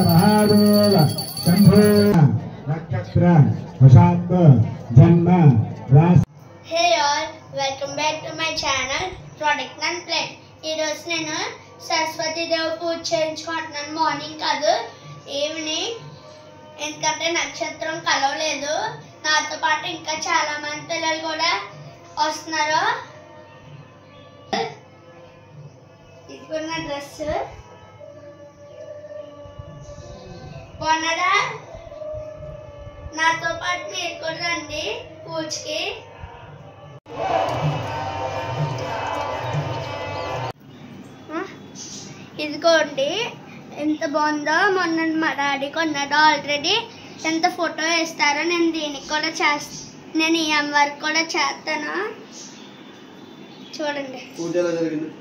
महादेव शंभो नक्षत्र वशांत जन्म राशि। Hey all, welcome back to my channel Product and Plan. ఈ రోజు నేను సరస్వతి దేవి పూజ చేయించుకుంటున్నాను. మార్నింగ్ కాదు, ఈవినింగ్. ఎందుకంటే నక్షత్రం కలవలేదు. నాతో పాటు ఇంకా చాలా మంది పిల్లలు కూడా వస్తున్నారు. ఇది నా డ్రెస్ బాగున్నదా? నాతో పాటు మీరు కూడా రండి పూజకి. ఇదిగోండి ఎంత బాగుందో. మొన్న మా డాడీ కొన్నాడు ఆల్రెడీ. ఎంత ఫోటో వేస్తారో నేను దీనికి కూడా నేను ఈ వర్క్ కూడా చేస్తాను. చూడండి పూజ ఎలా జరిగింది?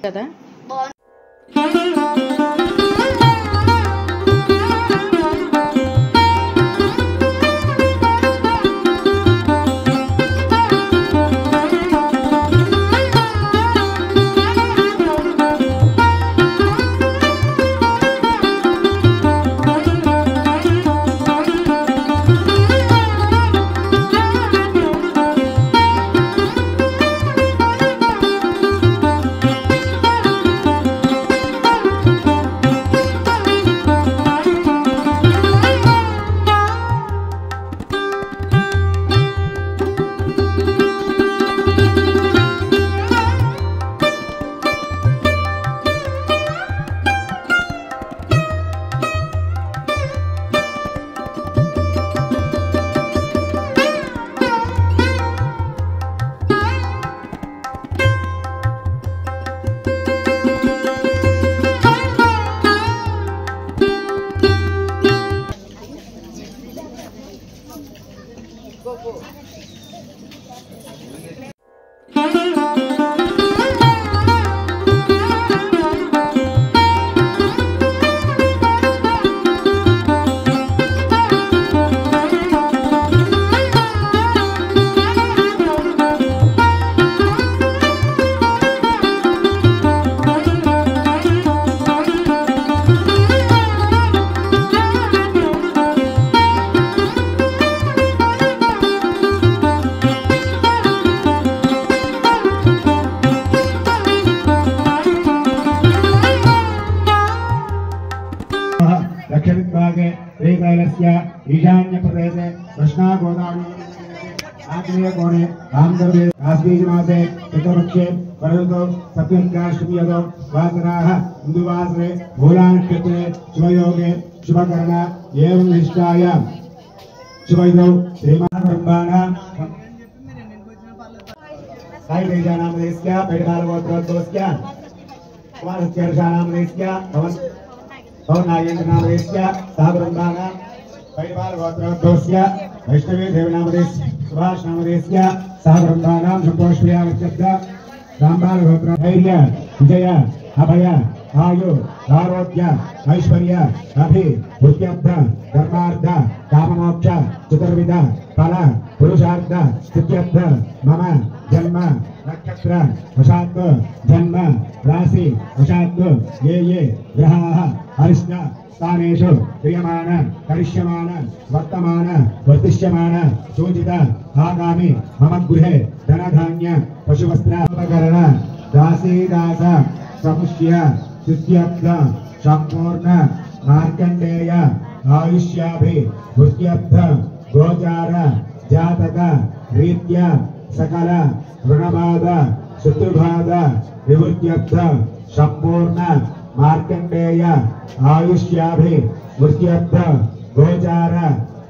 కదా బాగుంది. ईशान्य प्रदेशे कृष्णा गोदावरी आग्नेय कोणे रामगर्भे आश्वीज मासे चतुर्क्षे वरुतो सप्तकाष्टमीयदो वासराः हिन्दुवासरे मूलानक्षत्रे शुभयोगे शुभकरण एवं निष्ठाय शुभयोगो श्रीमहाब्रह्मणा साईदेशानामदेस्या पेडकालगोत्रोद्भवस्या कुमारस्यर्षानामदेस्या भवन नागेन्द्रनामदेस्या साब्रह्मणा परिवार गोत्रोद्भवस्य वैष्णवी देवनामदेस्य सुभाष नामदेस्य साब्रह्मणां संपोष्पया वृक्षब्द रामबाल गोत्र धैर्य विजय अभय आयु आरोग्य ऐश्वर्य अभि बुद्ध्यर्थ धर्मार्थ काममोक्ष चतुर्विध फल पुरुषार्थ सिद्ध्यर्थ मम जन्म नक्षत्र वशात् जन्म राशि वशात् ये ग्रहाः अरिष्ट स्थानेषु क्रियमाण करिष्यमाण वर्तमान वर्तिष्यमाण सूचित आगामि मम गृहे धनधान्य पशुवस्त्रोपकरण दासीदास समुष्य सिद्ध्यर्थ संपूर्ण मार्कंडेय आयुष्याभिवृद्ध्यर्थ गोचार जातक रीत्या सकल ऋणबाध शत्रुबाध विवृद्ध्यर्थ संपूर्ण मार्कंडेय आयुष्याभिवृद्ध्यर्थ गोचार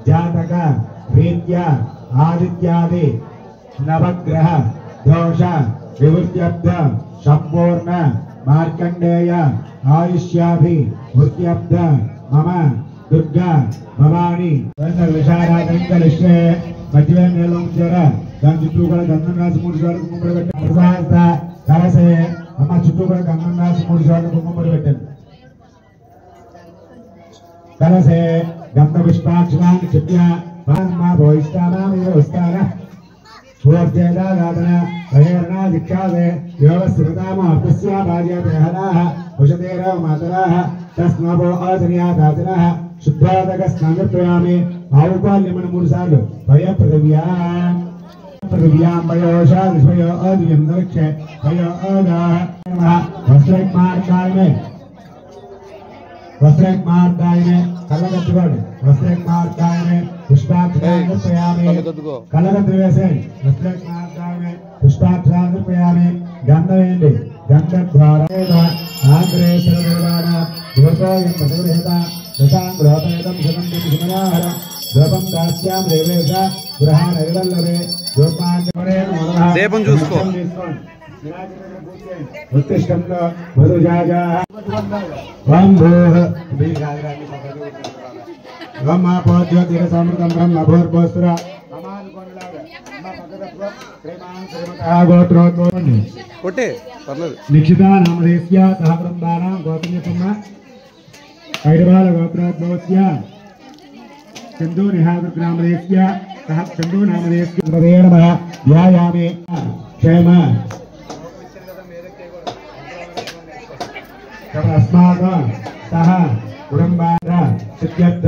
जातक रीत्या आदित्यादि नवग्रह दोष विवृद्ध्यर्थ संपूर्ण मार्कंडेय आयुष्याभिवृद्ध्यर्थ मम दुर्गा भवानी विशाराधे मध्य नेलंचर दान चुट्टू गंधन राशि मूड कुंभ कलसे अम्मा चुट्टू गंधन राशि मूड कुंभ कलसे गंध पुष्पाक्षां चित्या भोष्टानां दीक्षादे योगस्थितामोऽर्थस्य भार्याभ्यहनाः उषतेरव मातराः तस्माभो आसनियादाचनः शुद्धोदकस्नानप्रयामि आहुपाल्यमन 3 सार्लु भयप्रदव्याम् प्रदव्याम् भयोषा विस्मयो अदिव्यम् दक्षे भयो अदाः वस्त्रमार्गायने कलगत्तुगोडु वस्त्रमार्गायने पुष्पाक्षरामि कलगत्तुवेसे वस्त्रमार्गायने पुष्पाक्षरामि गन्धवेंडि गन्धद्वारेण आग्रेसरदेवान देवतोयं पदुरेता दशांग्रोपेदं सुगन्धिं सुमनाहर द्रवं दास्यां रेवेश गृहानविवल्लभे दोपांगवरेण मनः देवं చూసుకో उत्तिष्ठन्तो मधुजाजाः वं भूः वं आपोज्योतिरसमृतं ब्रह्म भूर्भुवस्सुर गोत्रोद्भवन् కొట్టే పర్లేదు निक्षिता नामधेयस्य सह वृन्दानां गौतम्यकुम्म ऐडबाल गोत्रोद्भवस्य चन्दो निहादुर्ग्रामधेयस्य सह चन्दो नामधेयस्य नमः ध्यायामि क्षेम अस्माकं सह कुटुम्बाः सिद्ध्यर्थ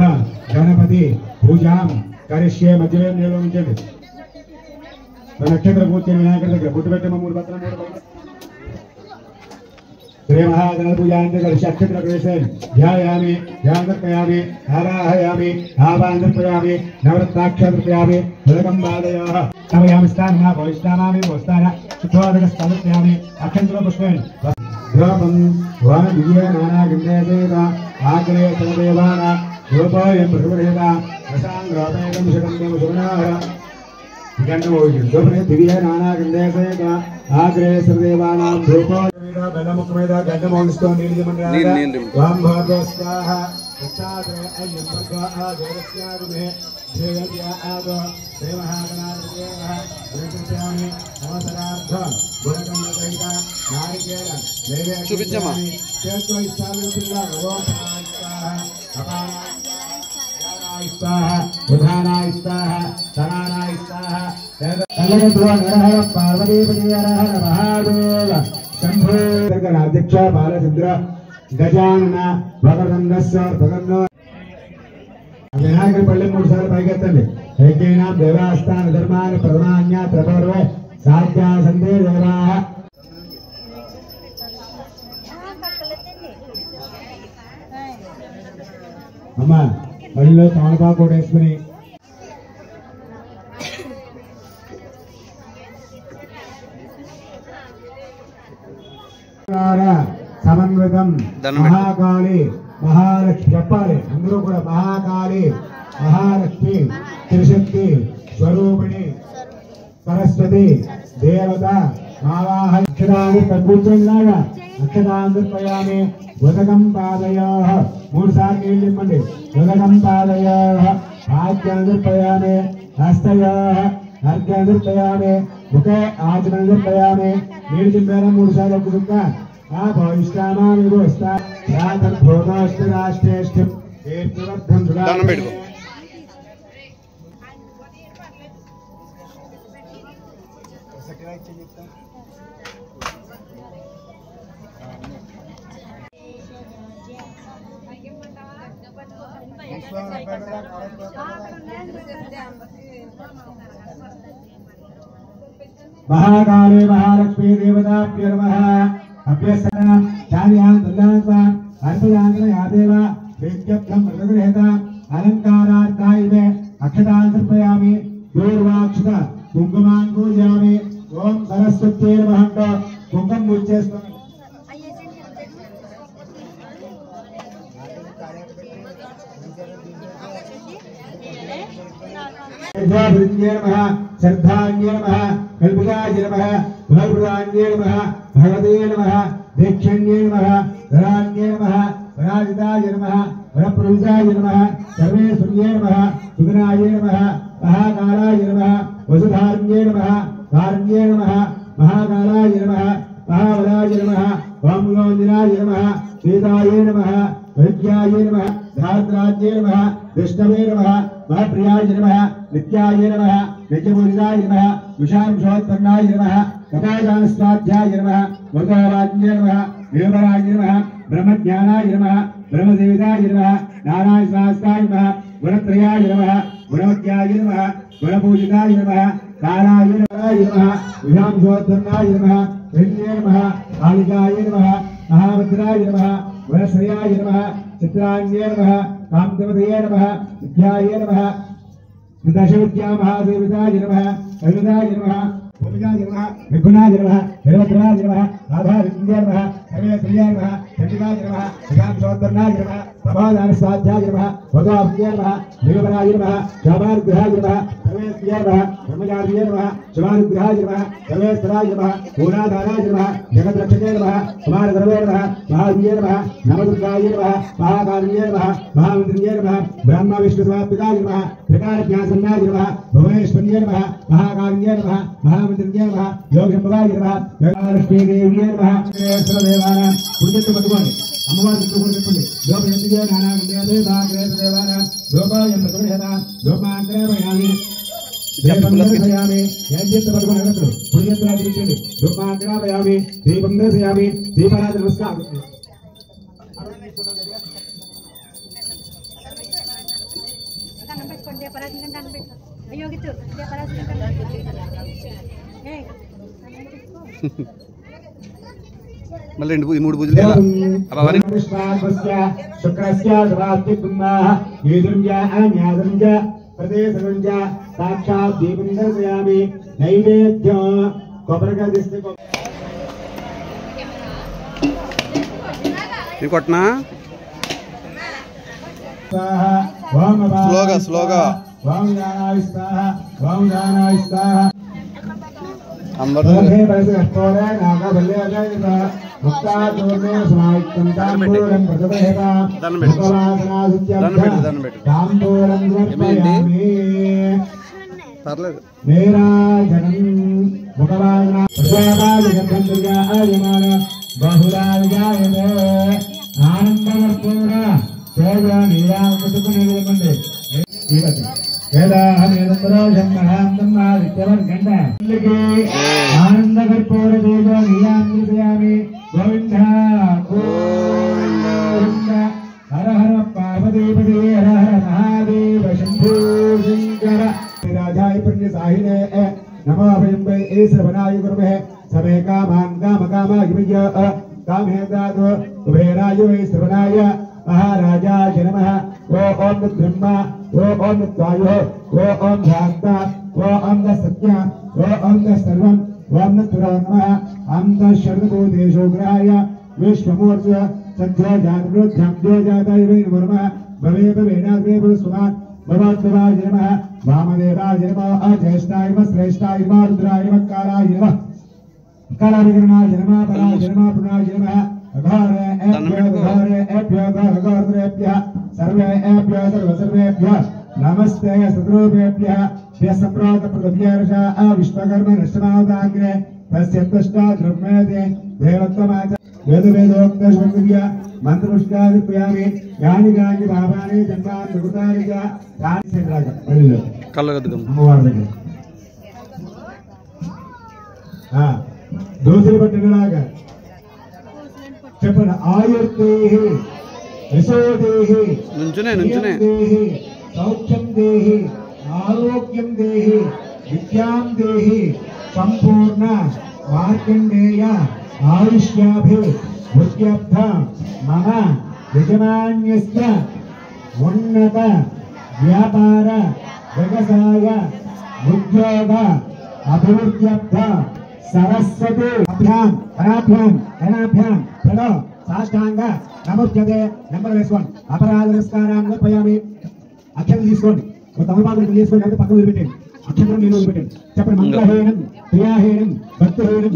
गणपति पूजां करिष्ये मध्य निलुंचंడి नक्षत्र पूजन विनायक దగ్గర బొట్టు పెట్టమ 3 పత్రం 3 పత్రం శ్రీ మహాగణపతి పూజాంత కరిష్య నక్షత్ర ప్రవేశం ధ్యాయామి ధ్యానకయామి ఆరాహయామి ఆవాందపయామి నవరత్నాక్షత్రయామి భగం బాదయాః సమయామి స్థానః భవిష్యామి భవస్థాన శుద్ధోదక స్థానయామి అక్షంతర పుష్పేణ ద్రవం వన దివ్య నానా గంధేసేత ఆగ్రే సర్వదేవాన రూపాయం ప్రతివరేత దశాంగ్రోపేతం శకందేవ సునాహ गंडमोहिं दिव्य नाना गंधेसेत आग्रे सर्वदेवानां धूपोदीरा बेलमुखमेदा गंडमोहिस्तो नीलिमंडलाः वाम भागस्वाः दक्षाग्रे अय्यंबर्गा देवस्यागुमे देवया आदो देवहागणादेवः वेदस्यामि नमस्कारार्थ गुणगम्यदैता नारिकेल नैवेद्यमामि चेतो इष्टालुतिल्ला रोपायिताः अपाना प्रधानाय स्वाहा धनानाय स्वाहा कलगद्वारः पार्वतीपतिहरः महादेव शंभो अध्यक्ष बालचंद्र गजानन भगवन्दस्य भगवन्नो विनायक पल्ले 3 साल पैगेत्तंడి ఏకైనా దేవాస్థాన ధర్మాన్ని ప్రధాన్య ప్రపర్వే సాధ్య సందే దేవాః అమ్మ బడిలో తాళపాకు కూడా వేసుకుని సమన్వితం మహాకాళి మహాలక్ష్మి చెప్పాలి అందరూ కూడా మహాకాళి మహాలక్ష్మి త్రిశక్తి స్వరూపిణి సరస్వతి దేవత మావాహ అక్షరాన్ని కూర్చొనిలాగా అక్షరాంతర్పయామి ఉదకం పాదయోః 3 సార్లు నీళ్ళు ఇవ్వండి ఉదకం పాదయోః ఆజ్ఞాంతర్పయామి హస్తయోః అర్ఘ్యాంతర్పయామి ముఖే ఆచమనంతర్పయామి నీళ్ళు చింపారా 3 సార్లు ఒక చుక్క ఆ భవిష్యామామి వస్తా రాష్ట్రేష్ఠం కీర్తివర్ధం దండం పెట్టుకో महाकाले महालक्ष्मी देवताभ्यो नमः अभ्यसना चार्यान् दल्लान् अर्पयान् यादेव वेद्यर्थं मृतगृहेता अलङ्कारार्थायिवे अक्षतान् समर्पयामि दूर्वाक्षत कुङ्कुमान् पूजयामि ओम सरस्वत्यै नमः कुङ्कुमं पूजयेस्तामि नमः श्रद्धान्ये नमः कल्पकाय नमः भगवदान्ये नमः भगवते नमः दीक्षण्ये नमः धरान्ये नमः पराजिताय नमः वरप्रभुजाय नमः सर्वेश्वर्ये नमः सुगनाय नमः महाकालाय नमः वसुधारण्ये नमः कारण्ये नमः महाकालाय नमः महाबलाय नमः वामयोजनाय नमः सीताय नमः वैद्याय नमः धात्राज्ये नमः विष्णवे नमः महाप्रियाय नमः नित्याय नमः नित्यपूजिताय नमः विषांशोत्पन्नाय नमः कपालस्वाध्याय नमः वृंदावाज्ञे नमः देवराज नमः ब्रह्मज्ञानाय नमः ब्रह्मदेवताय नमः नारायण सहस्राय नमः गुणत्रयाय नमः गुणवत्याय नमः गुणपूजिताय नमः कालाय नमः विधांसोद्धरणाय नमः हिरण्ये नमः कालिकाय नमः महाभद्राय नमः गुणश्रेयाय नमः चित्राण्ये नमः कामदेवतये नमः विद्याय नमः दशविद्या महादेवताय नमः कविताय नमः भूमिकाय नमः विघुनाय नमः हिरवद्राय नमः राधाविन्द्याय नमः सर्वेश्वर्याय नमः चण्डिकाय नमः विधांसोद्धरणाय नमः प्रभादानस्वाध्याय नमः भगवाभ्ये नमः देवराय नमः शामानुग्रहाय नमः सर्वेश्वर्याय नमः ब्रह्मचार्ये नमः शिवानुग्रहाय नमः सर्वेश्वराय नमः पूर्णाधाराय नमः जगद्रक्षके नमः कुमारगर्वे नमः महावीर्ये नमः नवदुर्गाय नमः महाकार्ये नमः महामन्त्रिये नमः ब्रह्म विष्णुस्वात्मिकाय नमः त्रिकालज्ञासन्नाय नमः भुवनेश्वर्ये नमः महाकार्ये नमः महामन्त्रिये नमः योगशम्भवाय नमः योगलक्ष्मीदेव्ये नमः सर्वदेवानां पुण्यत्व पदकोंడి అమ్మవారి చుట్టూ చెప్పండి లోపయంతిగే నానాగంధే భాగ్రే దేవానాం లోపాయం ప్రకృహేత లోపాంగ్రేవయామి దేవందరయామి యజ్ఞత్వ పదకోండి అన్నట్లు పుణ్యత్వ ఆచరించండి లోపాంగ్రేవయామి దీపందరయామి దీపారాధన నమస్కారం అయ్యో గిట్టు మళ్ళీ మూడు పూజలు శుక్రస్య ప్రదేశ సాక్షాత్ దీపం దర్శయామి నైవేద్యం కొబ్బరికాయ తీస్తే కొట్టనా స్లోగా స్లోగా అందరూ పర్లేదు ఆనంద కర్పూర దీపామి గోవింద గోవింద హర హర పార్వతీపతి హర హర మహాదేవ శంభో శంకర రాజాయ పుణ్య సాహినే నమో భయంబై ఏ శ్రవణాయ గురుమే సమే కామాన్ కామ కామాయ కామేంద్రాదో కుబేరాయ వై శ్రవణాయ महाराजाय नमः ओम ब्रह्म ओम वायु ओम शांत ओम सत्य ओम सर्वं ओम नमः अंत शरणभूतेशोग्राय विश्वमूर्ति सत्य जागृतं जाताय नमः भवे भवेनाग्रे भवस्वात् भगवद्भवाय नमः वामदेवाय नमः अज्येष्ठाय नमः श्रेष्ठाय नमः रुद्राय नमः कालाय नमः कालाभिकरणाय नमः पराय नमः पुनाय नमः सर्वेभ्यः नमस्ते सद्रूपेभ्यः विश्वकर्म नष्टमावताग्रे तस्यन्तष्टाद्रह्मेति देवत्वमाच वेदोक्तश्वक्रिय मंत्रपुष्टादिप्यामि यानि यानि भावानि जन्मानि प्रकृतानि च तानि सेन्द्राग कल्लगद्दम अम्मवार దగ్గర దోసలు పట్టగలాగా చెప్పండి ఆయుర్దేహి యశోదేహి నుంచునే సౌఖ్యం దేహి ఆరోగ్యం దేహి విద్యాం దేహి సంపూర్ణ మార్కండేయ ఆయుష్యాభి భుజ్యర్థ మమ యజమాన్యస్య ఉన్నత వ్యాపార వ్యవసాయ ఉద్యోగ అభివృద్ధ్యర్థ सरस्वती अभ्याम धनाभ्याम प्रणो साष्टांग नमोच्यते नंबर वेसुकोंడి अपराध नमस्काराम समर्पयामि అక్షరం తీసుకోండి ఒక తమలపాకులు తీసుకోండి అంటే పక్కన వదిలిపెట్టండి అక్షరం నేను వదిలిపెట్టండి చెప్పండి మంగళహీనం ప్రియాహీనం భక్తిహీనం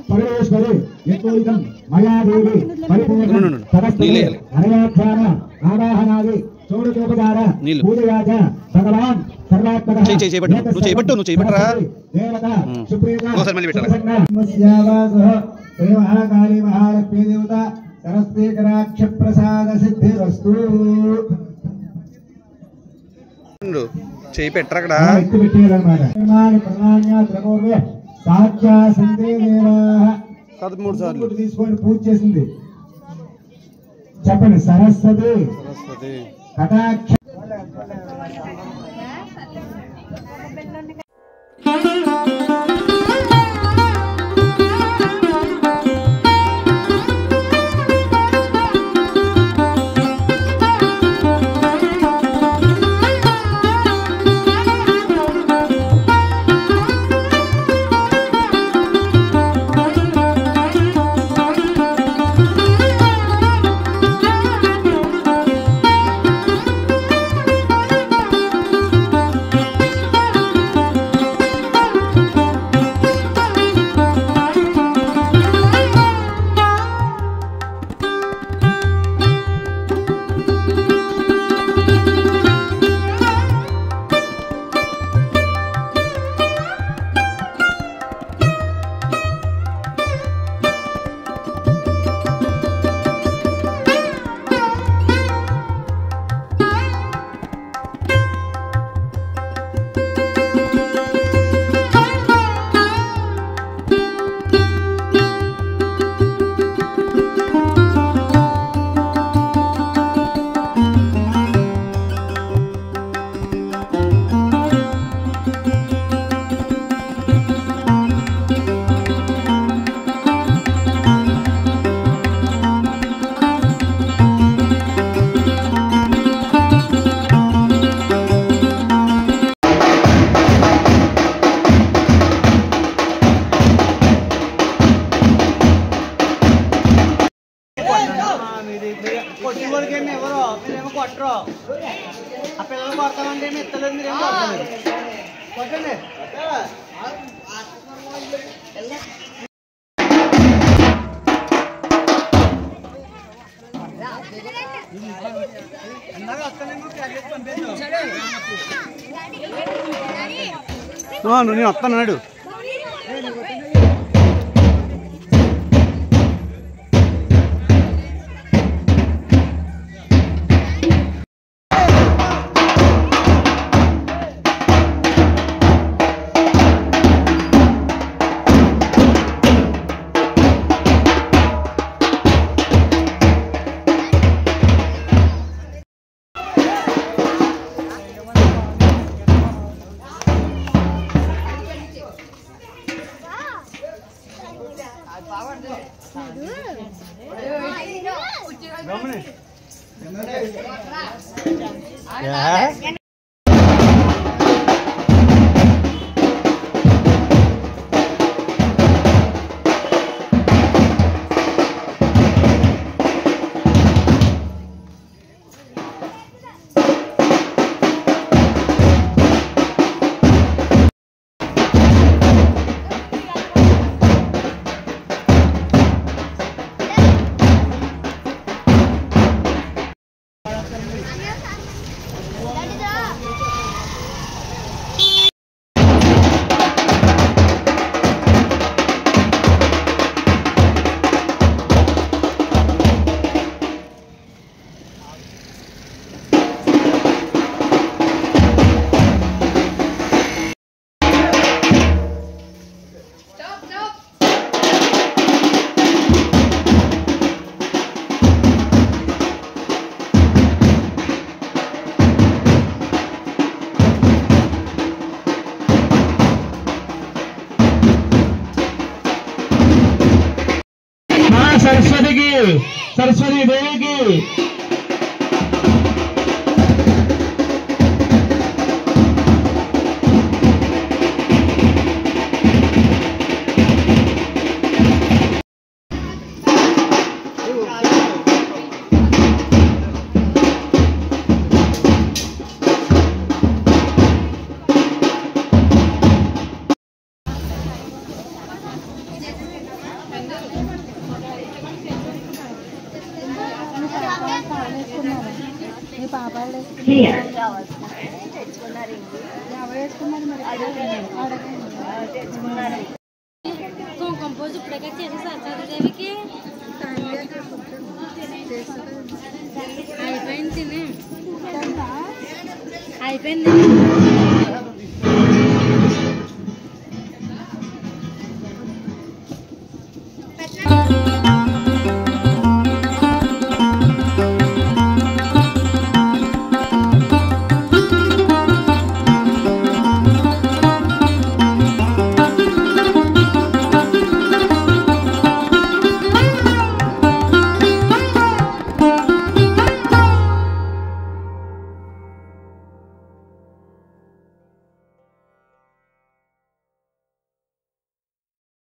పరమేశ్వరి యత్నోయితం మయాదేవి పరిపూర్ణ తపస్సుని అనయాధ్యాన ఆవాహనాది చోడచోపచార పూజయాచ భగవాన్ సర్వాత్మక నువ్వు చేయబట్టరా దేవత సుప్రీత ఒకసారి మళ్ళీ పెట్టాలి నమస్యావాసః శ్రీ మహాకాళీ మహాలక్ష్మీ దేవత సరస్వతీ కటాక్ష ప్రసాద సిద్ధిరస్తు చేయి పెట్టరా అక్కడ ఎత్తి పెట్టారన్నమాట ప్రమాణ్య త్రమోర్వే సాక్షా సంతే దేవాః 13 సార్లు తీసుకొని పూజ చేసింది. చెప్పండి. సరస్వతి కటాక్ష నేను వస్తాను. सरस्वती देवी की कंपोज इपड़े सरस्वती देवी की